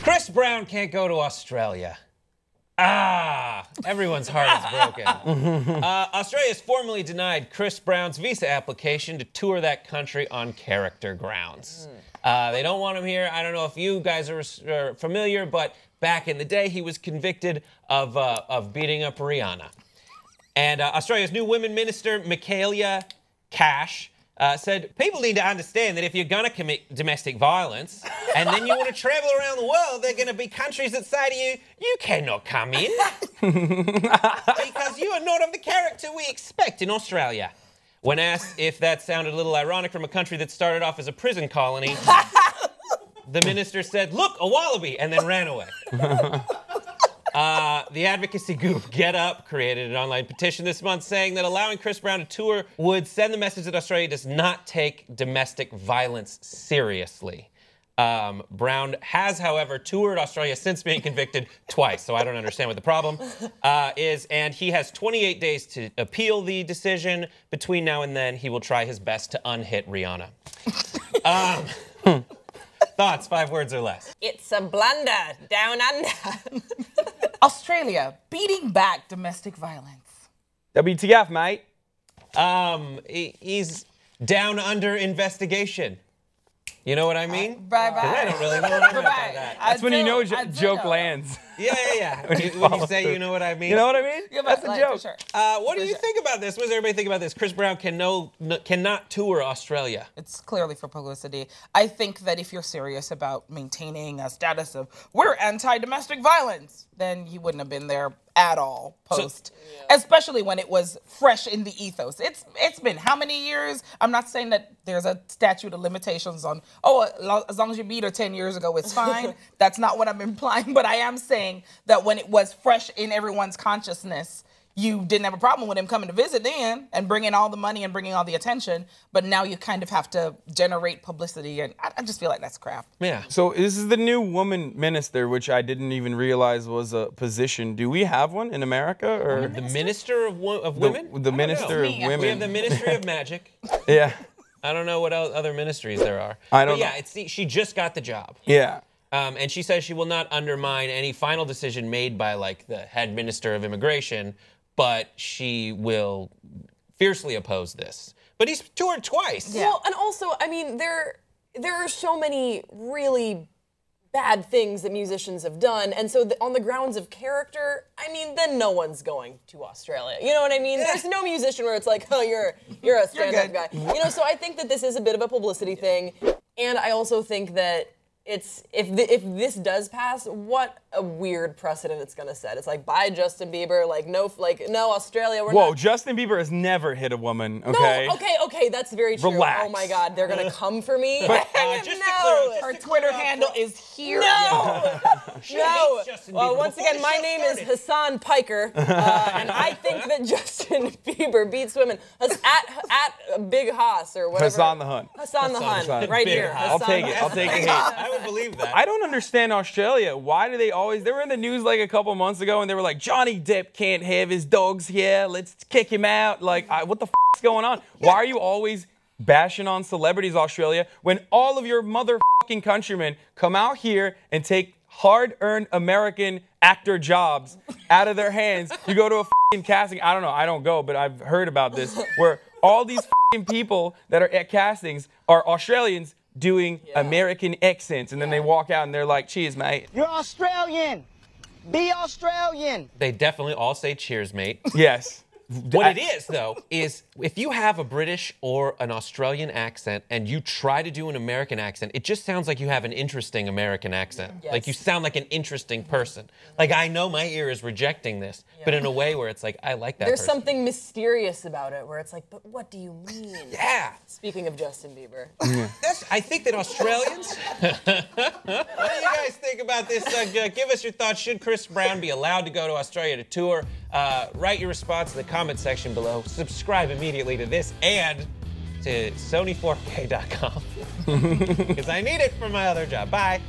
Chris Brown can't go to Australia. Everyone's heart is broken. Australia has formally denied Chris Brown's visa application to tour that country on character grounds. They don't want him here. I don't know if you guys are familiar, but back in the day, he was convicted of beating up Rihanna. And Australia's new women minister, Michaela Cash, said, people need to understand that if you're going to commit domestic violence and then you want to travel around the world, there are going to be countries that say to you, you cannot come in because you are not of the character we expect in Australia. When asked if that sounded a little ironic from a country that started off as a prison colony, the minister said, look, a wallaby, and then ran away. The advocacy group Get Up created an online petition this month saying that allowing Chris Brown to tour would send the message that Australia does not take domestic violence seriously. Brown has, however, toured Australia since being convicted twice, so I don't understand what the problem is. And he has 28 days to appeal the decision. Between now and then, he will try his best to unhit Rihanna. Thoughts, 5 words or less. It's a blunder down under. Australia beating back domestic violence. WTF, mate? He's down under investigation. You know what I mean? Right. I don't really know what I mean by that. That's when you know a joke lands. Yeah. When you say you know what I mean. You know what I mean? Yeah, that's a joke. Sure. What do you think about this? What does everybody think about this? Chris Brown cannot tour Australia. It's clearly for publicity. I think that if you're serious about maintaining a status of we're anti-domestic violence, then he wouldn't have been there at all post, especially when it was fresh in the ethos. It's been how many years? I'm not saying that there's a statute of limitations on, as long as you beat her 10 years ago, it's fine. That's not what I'm implying, but I am saying that when it was fresh in everyone's consciousness, you didn't have a problem with him coming to visit then and bringing all the money and bringing all the attention, but now you kind of have to generate publicity, and I just feel like that's crap. Yeah. So this is the new woman minister, which I didn't even realize was a position. Do we have one in America? Or The minister of women? The minister of women. We have the Ministry of Magic. Yeah. I don't know what other ministries there are. I don't know. Yeah, she just got the job. Yeah. And she says she will not undermine any final decision made by, like, the head minister of immigration, but she will fiercely oppose this. But he's toured twice. Yeah. Well, and also, I mean, there are so many really bad things that musicians have done, and so on the grounds of character, I mean, then no one's going to Australia. You know what I mean? There's no musician where it's like, oh, you're a stand-up guy. You know, so I think that this is a bit of a publicity thing, and I also think that if this does pass, what a weird precedent it's gonna set. It's like, bye Justin Bieber, no Australia. Whoa, Justin Bieber has never hit a woman. Okay. No, okay, that's very true. Relax. Oh my God, they're gonna come for me. But, Her Twitter handle is here. No. No. Well, once again, my name is Hassan Piker, and I think that Justin Bieber beats women. At Big Haas or whatever. Hassan the Hunt. Hassan the Hunt, right here. I'll take it. I'll take it. I would believe that. I don't understand Australia. Why do they always... They were in the news like a couple months ago, and they were like, Johnny Depp can't have his dogs here. Let's kick him out. Like, what the is going on? Why are you always bashing on celebrities, Australia, when all of your motherfucking countrymen come out here and take hard-earned American actor jobs out of their hands? You go to a fucking casting. I don't know. I don't go, but I've heard about this, where all these fucking people that are at castings are Australians doing American accents, and then they walk out and they're like, cheers, mate. You're Australian. Be Australian. They definitely all say cheers, mate. Yes. What it is, though, is if you have a British or an Australian accent and you try to do an American accent, it just sounds like you have an interesting American accent. Yes. Like you sound like an interesting person. Like, I know my ear is rejecting this, but in a way where it's like, I like that There's person. something mysterious about it where it's like, but what do you mean? Yeah. Speaking of Justin Bieber. I think that Australians... What do you guys think about this? Give us your thoughts. Should Chris Brown be allowed to go to Australia to tour? Write your response in the comment section below. Subscribe immediately to this and to Sony4K.com because I need it for my other job. Bye.